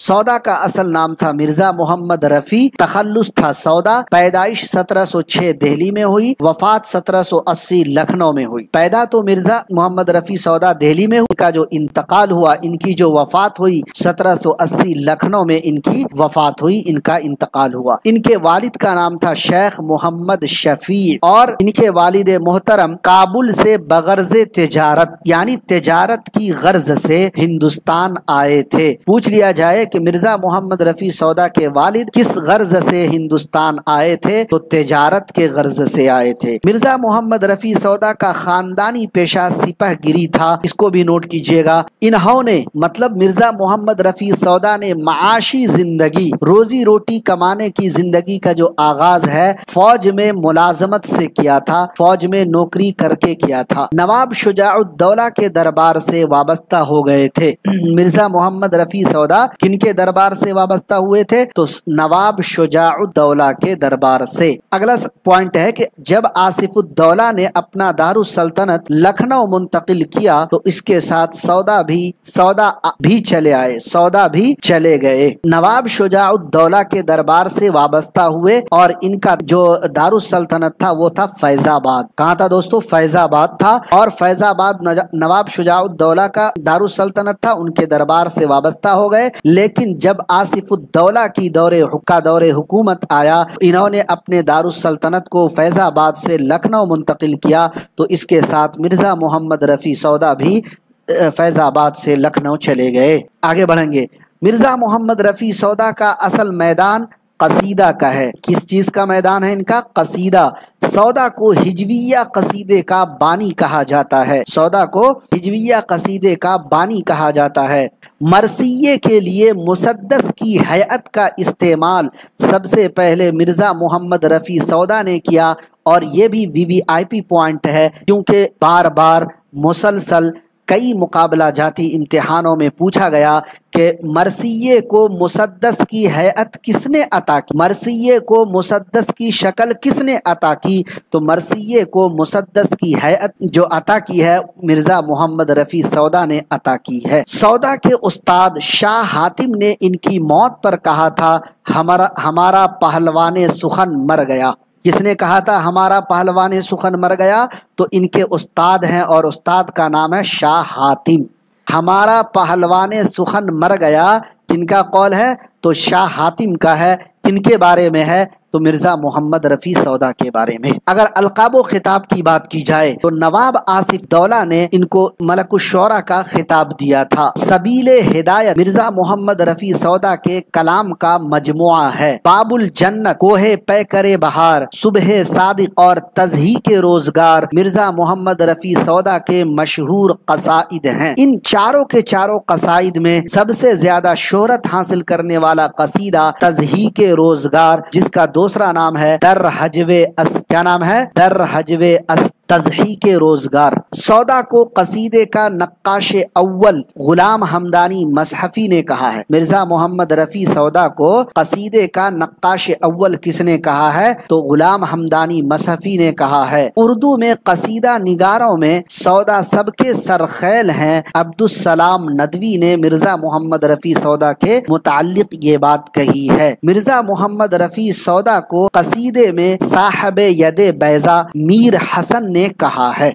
سودا کا اصل نام تھا مرزا محمد رفیع، تخلص تھا سودا، پیدائش 1706 دہلی میں ہوئی، وفات 1780 لکھنؤ میں ہوئی۔ پیدا تو مرزا محمد رفیع سودا دہلی میں ہوئی، ان کا جو انتقال ہوا، ان کی جو وفات ہوئی 1780 لکھنؤ میں ان کی وفات ہوئی، ان کا انتقال ہوا۔ ان کے والد کا نام تھا شیخ محمد شفیع، اور ان کے والد محترم کابل سے بغرض تجارت یعنی تجارت کی غرض سے ہندوستان آئے تھے۔ پوچھ لیا جائے کہ مرزا محمد رفیع سودا کے والد کس غرض سے ہندوستان آئے تھے، تو تجارت کے غرض سے آئے تھے۔ مرزا محمد رفیع سودا کا خاندانی پیشہ سپہ گیری تھا، اس کو بھی نوٹ کیجئے گا۔ انہوں نے مطلب مرزا محمد رفیع سودا نے معاشی زندگی، روزی روٹی کمانے کی زندگی کا جو آغاز ہے فوج میں ملازمت سے کیا تھا، فوج میں نوکری کر کے کیا تھا۔ نواب شجاع الدولہ کے دربار سے وابستہ ہو گئے تھے۔ مرزا محمد رفیع سودا کن کے دربار سے وابستہ ہوئے تھے؟ تو نواب شجاع الدولہ کے دربار سے۔ اگلا پوائنٹ ہے کہ جب آصف الدولہ نے اپنا دارالسلطنت لکھنؤ منتقل کیا تو اس کے ساتھ سودا بھی چلے آئے، سودا بھی چلے گئے۔ نواب شجاع الدولہ کے دربار سے وابستہ ہوئے، اور ان کا جو دارالسلطنت تھا وہ تھا فیض آباد۔ کہاں تھا دوستو؟ فیض آباد تھا، اور فیض آباد نواب شجاع الدولہ کا دارالسلطنت تھا، ان کے دربار سے وابستہ ہو گئے۔ لیکن جب آصف الدولہ کی دور حکومت آیا، انہوں نے اپنے دارالسلطنت کو فیض آباد سے لکھنؤ منتقل کیا، تو اس کے ساتھ مرزا محمد رفیع سودا بھی فیض آباد سے لکھنؤ چلے گئے۔ آگے بڑھیں گے۔ مرزا محمد رفیع سودا کا اصل میدان قصیدہ کا ہے۔ کس چیز کا میدان ہے ان کا؟ قصیدہ۔ سودا کو ہجویہ قصیدے کا بانی کہا جاتا ہے، سودا کو ہجویہ قصیدے کا بانی کہا جاتا ہے۔ مرثیے کے لیے مسدس کی ہیئت کا استعمال سب سے پہلے مرزا محمد رفیع سودا نے کیا، اور یہ بھی VVIP پوائنٹ ہے، کیونکہ بار بار مسلسل کئی مقابلہ جاتی امتحانوں میں پوچھا گیا کہ مرثیے کو مسدس کی ہیئت کس نے عطا کی، مرثیے کو مسدس کی شکل کس نے عطا کی؟ تو مرثیے کو مسدس کی ہیئت جو عطا کی ہے مرزا محمد رفیع سودا نے عطا کی ہے۔ سودا کے استاد شاہ حاتم نے ان کی موت پر کہا تھا ہمارا پہلوان سخن مر گیا۔ کس نے کہا تھا ہمارا پہلوان سخن مر گیا؟ تو ان کے استاد ہیں، اور استاد کا نام ہے شاہ حاتم۔ ہمارا پہلوان سخن مر گیا کن کا قول ہے؟ تو شاہ حاتم کا ہے۔ کن کے بارے میں ہے؟ تو مرزا محمد رفیع سودا کے بارے میں۔ اگر القاب و خطاب کی بات کی جائے تو نواب آصف دولہ نے ان کو ملک الشعراء کا خطاب دیا تھا۔ سبیل ہدایت مرزا محمد رفیع سودا کے کلام کا مجموعہ ہے۔ باب الجنت، کوہ پیکر بہار، صبح صادق اور تضحیک روزگار مرزا محمد رفیع سودا کے مشہور قصائد ہیں۔ ان چاروں کے چاروں قصائد میں سب سے زیادہ شہرت حاصل کرنے والا قصیدہ تضحیک روزگار، جس کا دوسرا نام ہے در حجو کیا نام ہے؟ در حجو تضحیک روزگار۔ سودا کو قصیدے کا نقاش اول غلام حمدانی مصحفی نے کہا ہے۔ مرزا محمد رفیع سودا کو قصیدے کا نقاش اول کس نے کہا ہے؟ تو غلام حمدانی مصحفی نے کہا ہے۔ اردو میں قصیدہ نگاروں میں سودا سب کے سرخیل ہیں۔ عبدالسلام ندوی نے مرزا محمد رفیع سودا کے متعلق یہ بات کہی ہے۔ مرزا محمد رفیع سودا کو قصیدے میں صاحب ید بیضا میر حسن نے کہا ہے۔